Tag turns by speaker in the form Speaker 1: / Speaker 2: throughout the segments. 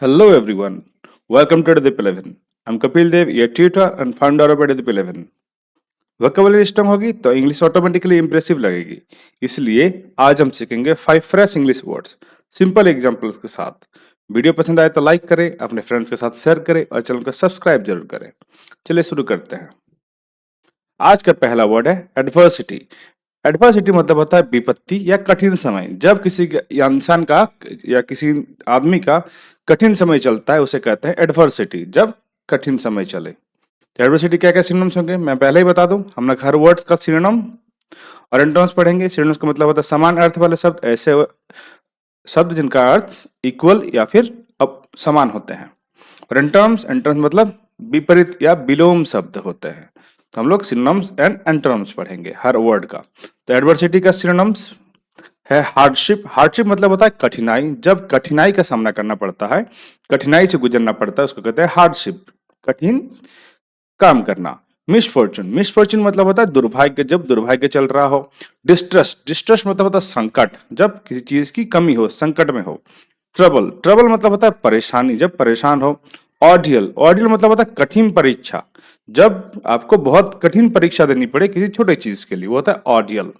Speaker 1: Hello everyone. Welcome to Edip 11. I'm Kapil Dev, your tutor and founder of Edip 11. Vocabulary strong होगी तो English automatically impressive लगेगी। इसलिए आज हम सीखेंगे 5 fresh English words simple examples के साथ। वीडियो पसंद आए तो लाइक करें, अपने फ्रेंड्स के साथ शेयर करें और चैनल को सब्सक्राइब जरूर करें। चलिए शुरू करते हैं। आज का पहला वर्ड है एडवर्सिटी। एडवर्सिटी मतलब होता है विपत्ति या कठिन समय। जब किसी इंसान का या किसी आदमी का कठिन समय चलता है उसे कहते हैं एडवर्सिटी। जब कठिन समय चले तो एडवर्सिटी क्या क्या सिनोनिम्स होंगे मैं पहले ही बता दूं। हम लोग हर वर्ड्स का सिनोनिम और एंटोनिम्स पढ़ेंगे। सिनोनिम्स का मतलब होता है समान अर्थ वाले शब्द, ऐसे शब्द जिनका अर्थ इक्वल या फिर समान होते हैं। और एंटोनिम्स मतलब विपरीत या विलोम शब्द होते हैं। तो हम लोग सिनोनिम्स एंड एंटोनिम्स पढ़ेंगे हर वर्ड का। तो एडवर्सिटी का सिनोनिम्स है हार्डशिप। हार्डशिप मतलब होता है कठिनाई। जब कठिनाई का सामना करना पड़ता है, कठिनाई से गुजरना पड़ता है, उसको कहते हैं हार्डशिप, कठिन काम करना। मिसफॉर्चून, मिसफॉर्चून मतलब होता है दुर्भाग्य, जब दुर्भाग्य चल रहा हो। डिस्ट्रेस, डिस्ट्रेस मतलब होता है संकट, जब किसी चीज की कमी हो, संकट में हो। ट्रबल, ट्रबल मतलब होता है परेशानी, जब परेशान हो। ऑर्डियल, ऑर्डियल मतलब होता है कठिन परीक्षा, जब आपको बहुत कठिन परीक्षा देनी पड़े किसी छोटे चीज के लिए, वो होता है ऑर्डियल।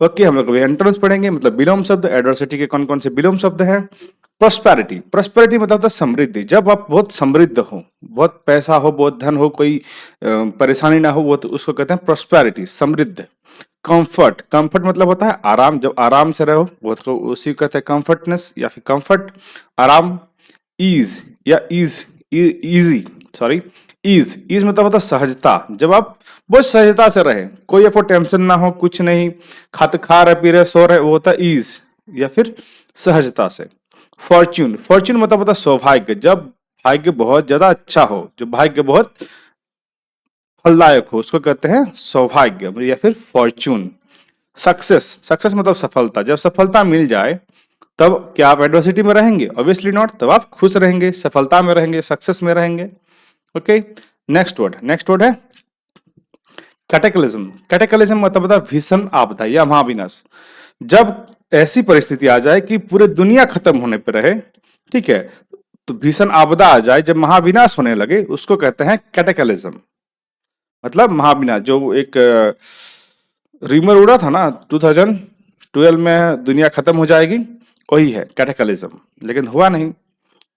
Speaker 1: ओके, हम लोग अभी एंटोनिम्स पढ़ेंगे, मतलब विलोम शब्द। एडवर्सिटी के कौन कौन से विलोम शब्द हैं? प्रोस्पेरिटी, प्रोस्पेरिटी मतलब होता है समृद्धि, जब आप बहुत समृद्ध हो, बहुत पैसा हो, बहुत धन हो, कोई परेशानी ना हो, वो तो उसको कहते हैं प्रोस्पेरिटी, समृद्ध। कंफर्ट, कंफर्ट मतलब होता है आराम, जब आराम से रहो वो तो उसी को कहते हैं कंफर्टनेस या फिर कंफर्ट, आराम। ईज या इजी, सॉरी, ईज, ईज मतलब होता है सहजता, जब आप बहुत सहजता से रहे, कोई आपको टेंशन ना हो, कुछ नहीं, खा रहे, पी रहे, सो रहे, वो होता है ईज या फिर सहजता से। फॉर्च्यून, फॉर्च्यून मतलब होता है सौभाग्य, जब भाग्य बहुत ज्यादा अच्छा हो, जो भाग्य बहुत फलदायक हो, उसको कहते हैं सौभाग्य या फिर फॉर्च्यून। सक्सेस, सक्सेस मतलब सफलता, जब सफलता मिल जाए तब क्या आप एडवर्सिटी में रहेंगे? ऑब्वियसली नॉट, तब आप खुश रहेंगे, सफलता में रहेंगे, सक्सेस में रहेंगे। ओके, नेक्स्ट वर्ड है कैटेक्लिज्म। कैटेक्लिज्म मतलब होता है भीषण आपदा या महाविनाश, जब ऐसी परिस्थिति आ जाए कि पूरी दुनिया खत्म होने पर रहे, ठीक है, तो भीषण आपदा आ जाए, जब महाविनाश होने लगे, उसको कहते हैं कैटेक्लिज्म, मतलब महाविनाश। जो एक रीमर उड़ा था ना 2012 में दुनिया खत्म हो जाएगी, वही है कैटेक्लिज्म, लेकिन हुआ नहीं,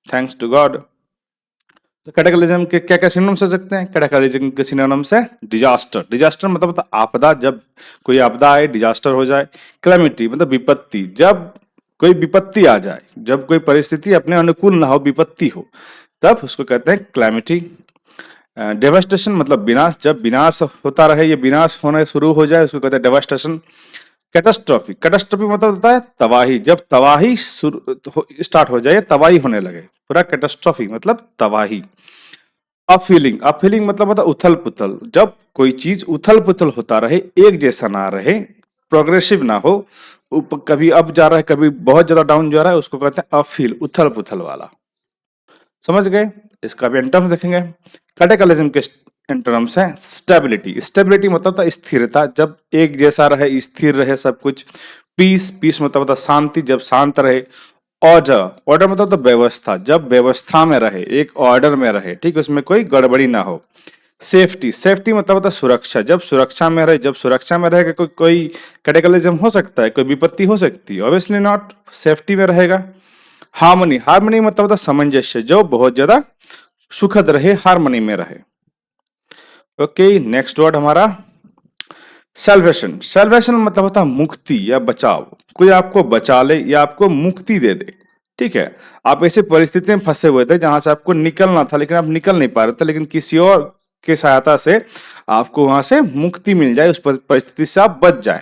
Speaker 1: थैंक्स टू गॉड। तो कैटेक्लिज्म के क्या क्या सिनोनिम्स हो सकते हैं? कैटेक्लिज्म के सिनोनिम्स है डिजास्टर, डिजास्टर मतलब होता है आपदा, जब कोई आपदा आए, डिजास्टर हो जाए। क्लेमिटी मतलब विपत्ति, जब कोई विपत्ति आ जाए, जब कोई परिस्थिति अपने अनुकूल ना हो, विपत्ति हो, तब उसको कहते हैं क्लेमिटी। डेवास्टेशन मतलब विनाश, जब विनाश होता रहे, ये विनाश होने शुरू हो जाए, उसको कहते हैं डेवास्टेशन। कैटास्ट्रॉफी, कैटास्ट्रॉफी मतलब होता है तबाही, जब तबाही स्टार्ट हो जाए, तबाही होने लगे, पूरा कैटास्ट्रॉफी मतलब तबाही। अपफीलिंग, अपफीलिंग मतलब होता है उथल पुथल, जब कोई चीज उथल पुथल होता रहे, एक जैसा ना रहे, प्रोग्रेसिव ना हो, कभी अप जा रहा है, कभी बहुत ज्यादा डाउन जा रहा है, उसको कहते हैं अपफील, उथल पुथल वाला। समझ गए? इसका भी एंटोनिम्स देखेंगे। कैटेक्लिज्म के एंटोनिम्स है स्टेबिलिटी। स्टेबिलिटी मतलब होता स्थिरता, जब एक जैसा रहे, स्थिर रहे सब कुछ। पीस, पीस मतलब होता शांति, जब शांत रहे। ऑर्डर, ऑर्डर मतलब होता व्यवस्था, जब व्यवस्था में रहे, एक ऑर्डर में रहे, ठीक, उसमें कोई गड़बड़ी ना हो। सेफ्टी, सेफ्टी मतलब होता सुरक्षा, जब सुरक्षा में रहे, जब सुरक्षा में रहेगा, कोई कैटेक्लिज्म हो सकता है, कोई विपत्ति हो सकती है, ऑब्वियसली नॉट, सेफ्टी में रहेगा। हार्मनी, हार्मनी मतलब होता सामंजस्य, जो बहुत ज्यादा सुखद रहे, हार्मनी में रहे। ओके, नेक्स्ट वर्ड हमारा सैल्वेशन। सैल्वेशन मतलब होता है मुक्ति या बचाव, कोई आपको बचा ले या आपको मुक्ति दे दे, ठीक है। आप ऐसे परिस्थिति में फंसे हुए थे जहां से आपको निकलना था, लेकिन आप निकल नहीं पा रहे थे, लेकिन किसी और के सहायता से आपको वहां से मुक्ति मिल जाए, उस परिस्थिति से आप बच जाए,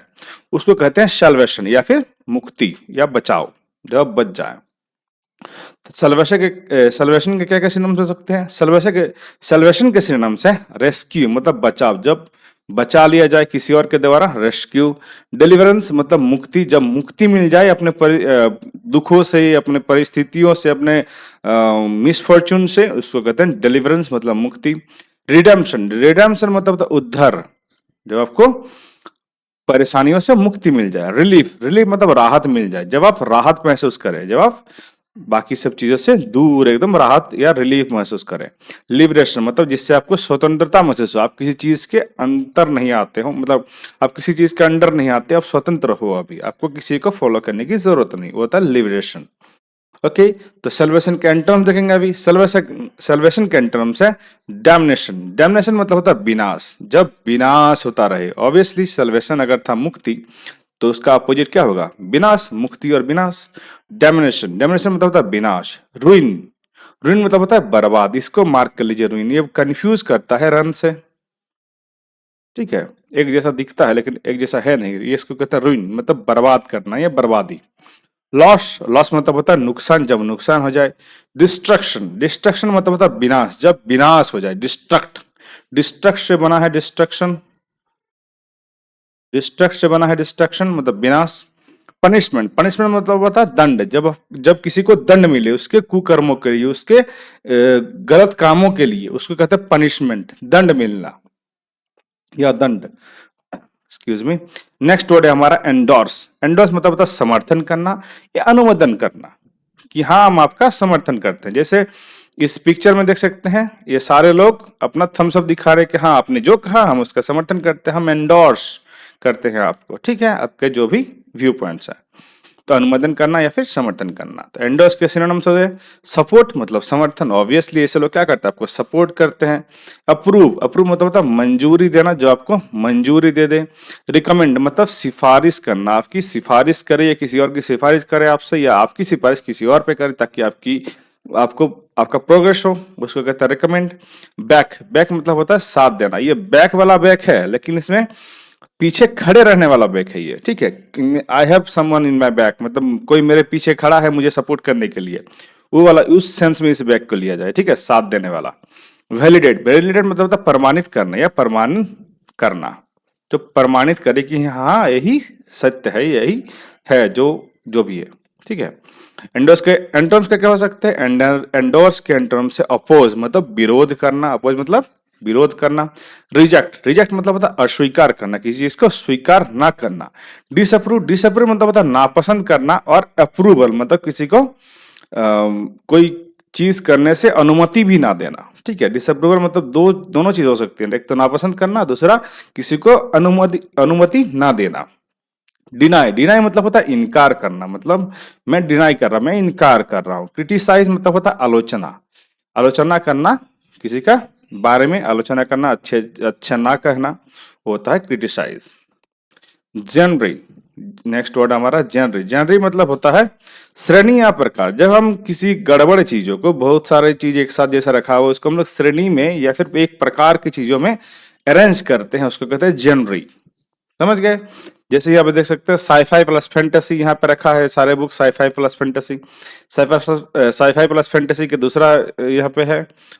Speaker 1: उसको कहते हैं सैल्वेशन या फिर मुक्ति या बचाव, जब आप बच जाए। सल्वेशन के क्या क्या सिनोनिम्स हो सकते हैं? सल्वेशन के सिनोनिम्स है रेस्क्यू मतलब बचाव, जब बचा लिया जाए किसी और के द्वारा, रेस्क्यू। डिलीवरेंस मतलब मुक्ति, जब मुक्ति मिल जाए अपने दुखों से, अपने परिस्थितियों से, अपने मिसफॉर्चून से, उसको कहते हैं डिलीवरेंस मतलब मुक्ति। रिडेम्पशन, रिडेम्पशन मतलब उद्धार, जब आपको परेशानियों से मुक्ति मिल जाए। रिलीफ, रिलीफ मतलब राहत मिल जाए, जब आप राहत महसूस करें, जब आप बाकी सब चीजों से दूर, एकदम राहत या रिलीफ महसूस करें। लिबरेशन मतलब जिससे आपको स्वतंत्रता महसूस हो, आप किसी चीज के अंतर नहीं आते हो, मतलब आप किसी चीज के अंडर नहीं आते, आप स्वतंत्र हो, अभी आपको किसी को फॉलो करने की जरूरत नहीं, वो होता है लिबरेशन। ओके, तो सेल्वेशन के एंटोनिम देखेंगे अभी। सेल्वेशन के एंटोनिम्स है डैमनेशन। डैमनेशन मतलब होता है विनाश, जब विनाश होता रहे। ऑब्वियसली सेल्वेशन अगर था मुक्ति, तो उसका अपोजिट क्या होगा? विनाश। मुक्ति और विनाश। डैमनेशन, डैमनेशन मतलब होता है विनाश। रुइन, रुइन मतलब होता है बर्बाद। इसको मार्क कर लीजिए, रुइन। ये कंफ्यूज करता है रन से, ठीक है, एक जैसा दिखता है लेकिन एक जैसा है नहीं, ये इसको कहता है रुइन, मतलब बर्बाद करना या बर्बादी। लॉस, लॉस मतलब होता है नुकसान, जब नुकसान हो जाए। डिस्ट्रक्शन, डिस्ट्रक्शन मतलब होता है विनाश, जब विनाश हो जाए। डिस्ट्रक्ट, डिस्ट्रक्ट से बना है डिस्ट्रक्शन, डिस्ट्रक्ट से बना है डिस्ट्रक्शन मतलब विनाश। पनिशमेंट, पनिशमेंट मतलब होता है दंड, जब जब किसी को दंड मिले उसके कुकर्मों के लिए, उसके गलत कामों के लिए, उसको कहते हैं पनिशमेंट, दंड मिलना या दंड। Excuse me. नेक्स्ट वर्ड है हमारा एंडोर्स। एंडोर्स मतलब होता है समर्थन करना या अनुमोदन करना, कि हाँ हम आपका समर्थन करते हैं। जैसे इस पिक्चर में देख सकते हैं, ये सारे लोग अपना थम्स अप दिखा रहे हैं कि हाँ आपने जो कहा हम उसका समर्थन करते हैं, हम एंडोर्स करते हैं आपको, ठीक है, आपके जो भी व्यू पॉइंट्स हैं। तो अनुमोदन करना या फिर समर्थन करना। तो एंडोर्स के सिनोनिम्स हो गए सपोर्ट मतलब समर्थन, ऑब्वियसली ऐसे लोग क्या करते हैं? आपको सपोर्ट करते हैं। अप्रूव, अप्रूव मतलब होता है मंजूरी देना, जो आपको मंजूरी दे दे। रिकमेंड मतलब सिफारिश करना, आपकी सिफारिश करे या किसी और की सिफारिश करे आपसे, या आपकी सिफारिश किसी और पे करे ताकि आपको आपका प्रोग्रेस हो, उसको कहते हैं रिकमेंड। बैक, बैक मतलब होता है साथ देना। ये बैक वाला बैक है लेकिन इसमें पीछे खड़े रहने वाला बैक है ये, ठीक है। I have someone in my back मतलब कोई मेरे पीछे खड़ा है मुझे सपोर्ट करने के लिए, वो वाला, उस सेंस में इस बैक को लिया जाए, ठीक है, साथ देने वाला। वैलिडेट, वैलिडेट मतलब होता है प्रमाणित करना या प्रमाण करना, जो प्रमाणित करे कि हाँ यही सत्य है, यही है जो जो भी है, ठीक है। एंडोर्स के एंटोनिम्स क्या हो सकते हैं? एंडोर्स के एंटोनिम्स से अपोज मतलब विरोध करना, अपोज मतलब विरोध करना। रिजेक्ट, रिजेक्ट मतलब होता है अस्वीकार करना, किसी चीज को स्वीकार ना करना। डिसअप्रूव, डिसअप्रूव मतलब होता है नापसंद करना। और अप्रूवल मतलब किसी को कोई चीज करने से अनुमति भी ना देना, ठीक है। डिसअप्रूवल मतलब दोनों चीज हो सकती है, एक तो नापसंद करना, दूसरा किसी को अनुमति ना देना। डिनाई, डिनाई मतलब होता है इनकार करना, मतलब मैं डिनाई कर रहा, मैं इनकार कर रहा हूँ। क्रिटिसाइज मतलब होता है आलोचना, आलोचना करना, किसी का बारे में आलोचना करना, अच्छा ना कहना, होता है क्रिटिसाइज। जेनरी, नेक्स्ट वर्ड हमारा जेनरी। जेनरी मतलब होता है श्रेणी या प्रकार, जब हम किसी गड़बड़ चीजों को, बहुत सारे चीज एक साथ जैसा रखा हुआ उसको हम लोग श्रेणी में या फिर एक प्रकार की चीजों में अरेंज करते हैं, उसको कहते हैं जेनरी। समझ गए? जैसे यहाँ पे देख सकते हैं साईफाई प्लस फैंटेसी यहाँ पे रखा है, सारे book sci-fi plus fantasy. Sci-fi plus fantasy के दूसरा यहाँ पे है,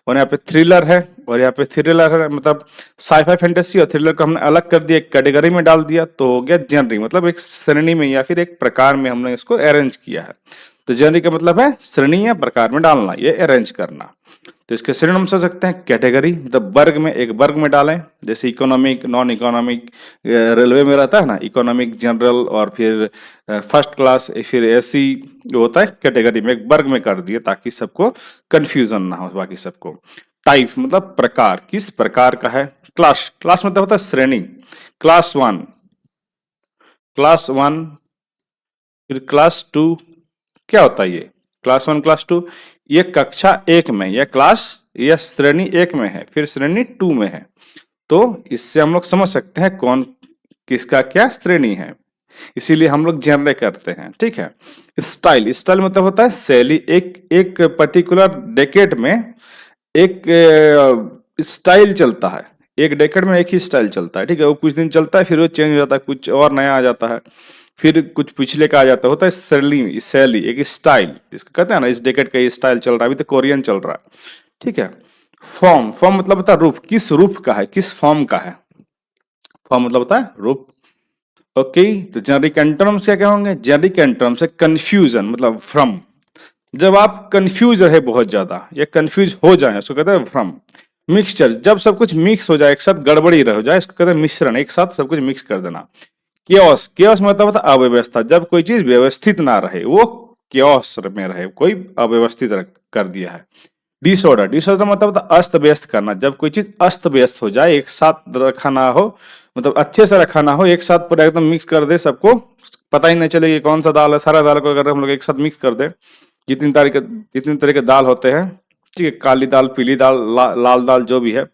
Speaker 1: और यहाँ पे थ्रिलर है, और यहाँ पे थ्रिलर है। मतलब साईफाई फैंटेसी और थ्रिलर को हमने अलग कर दिया, एक कैटेगरी में डाल दिया, तो हो गया जेनरी, मतलब एक श्रेणी में या फिर एक प्रकार में हमने इसको अरेंज किया है। तो जेनरी का मतलब है श्रेणी या प्रकार में डालना, ये अरेंज करना। तो इसके सिनोनिम्स हो सकते हैं कैटेगरी मतलब वर्ग में, एक वर्ग में डालें, जैसे इकोनॉमिक, नॉन इकोनॉमिक, रेलवे में रहता है ना इकोनॉमिक, जनरल, और फिर फर्स्ट क्लास, फिर एसी, जो होता है कैटेगरी में, एक वर्ग में कर दिए ताकि सबको कंफ्यूजन ना हो बाकी सबको। टाइप मतलब प्रकार, किस प्रकार का है। क्लास, क्लास मतलब होता है श्रेणी। क्लास वन, क्लास वन, फिर क्लास टू, क्या होता है ये? क्लास वन, क्लास टू, ये कक्षा एक में, या क्लास या श्रेणी एक में है, फिर श्रेणी टू में है। तो इससे हम लोग समझ सकते हैं कौन किसका क्या श्रेणी है, इसीलिए हम लोग जनरल करते हैं, ठीक है। स्टाइल, स्टाइल मतलब होता है शैली, एक पर्टिकुलर डेकेड में एक स्टाइल चलता है, एक डेकेड में एक ही स्टाइल चलता है, ठीक है। वो कुछ दिन चलता है फिर वो चेंज हो जाता है, कुछ और नया आ जाता है, फिर कुछ पिछले का आ जाता है, होता है शैली, शैली एक स्टाइल, जिसको कहते हैं ना इस डेकेड का ये स्टाइल चल रहा है, अभी तो कोरियन चल रहा है, ठीक है। फॉर्म, फॉर्म मतलब होता है रूप, किस रूप का है, किस फॉर्म का है। फॉर्म मतलब होता है रूप। ओके, तो जेनरिक एंटोनिम्स क्या होंगे? जेनरिक एंटोनिम्स है कंफ्यूजन मतलब भ्रम, जब आप कंफ्यूज रहे बहुत ज्यादा या कंफ्यूज हो जाए उसको कहते हैं भ्रम। मिक्सचर, जब सब कुछ मिक्स हो जाए, एक साथ गड़बड़ी रह जाए, इसको कहते हैं मिश्रण, एक साथ सब कुछ मिक्स कर देना। केओस, केओस मतलब होता है अव्यवस्था, जब कोई चीज व्यवस्थित ना रहे, वो chaos में रहे, कोई अव्यवस्थित कर दिया है। डिसऑर्डर, डिसऑर्डर मतलब होता है अस्त व्यस्त करना, जब कोई चीज अस्त व्यस्त हो जाए, एक साथ रखा ना हो, मतलब अच्छे से रखा ना हो, एक साथ पूरा एकदम मिक्स कर दे, सबको पता ही नहीं चले कि कौन सा दाल है। सारा दाल को अगर हम लोग एक साथ मिक्स कर दे, जितनी तरह के दाल होते हैं, ठीक है, काली दाल, पीली दाल, लाल दाल, जो भी है,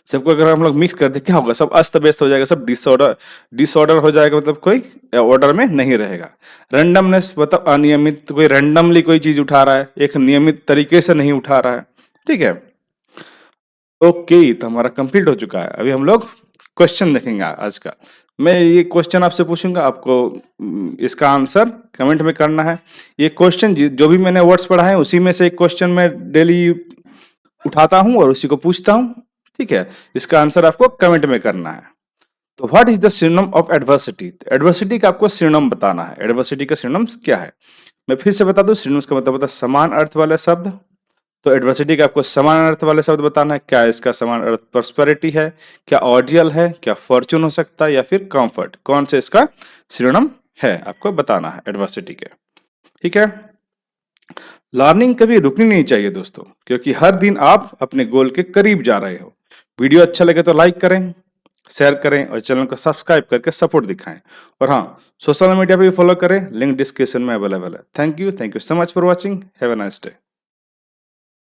Speaker 1: सबको अगर हम लोग मिक्स कर दे, क्या होगा, सब अस्त व्यस्त हो जाएगा, सब डिसऑर्डर डिसऑर्डर हो जाएगा, मतलब कोई ऑर्डर में नहीं रहेगा। रैंडमनेस मतलब अनियमित, कोई रैंडमली कोई चीज उठा रहा है, एक नियमित तरीके से नहीं उठा रहा है, ठीक है। ओके, तो हमारा कंप्लीट हो चुका है। अभी हम लोग क्वेश्चन देखेंगे आज का। मैं ये क्वेश्चन आपसे पूछूंगा, आपको इसका आंसर कमेंट में करना है। ये क्वेश्चन जो भी मैंने वर्ड्स पढ़ा है, उसी में से एक क्वेश्चन मैं डेली उठाता हूं और उसी को पूछता हूं, ठीक है। इसका आंसर आपको कमेंट में करना है। तो what is the synonym of adversity? Adversity का आपको सिनोनिम बताना है। एडवर्सिटी का सिनोनिम्स क्या है? मैं फिर से बता दूं, सिनोनिम्स का मतलब होता है समान अर्थ वाले शब्द। तो एडवर्सिटी का आपको समान अर्थ वाले शब्द बताना है। क्या इसका समान अर्थ प्रॉस्पेरिटी है, क्या ऑर्डियल है, क्या फॉर्चून हो सकता है, या फिर कंफर्ट? कौन से इसका सिनोनिम है आपको बताना है एडवर्सिटी के, ठीक है। लर्निंग कभी रुकनी नहीं चाहिए दोस्तों, क्योंकि हर दिन आप अपने गोल के करीब जा रहे हो। वीडियो अच्छा लगे तो लाइक करें, शेयर करें और चैनल को सब्सक्राइब करके सपोर्ट दिखाएं। और हाँ, सोशल मीडिया पे भी फॉलो करें, लिंक डिस्क्रिप्शन में अवेलेबल है। Thank you so much for watching. Have a nice day.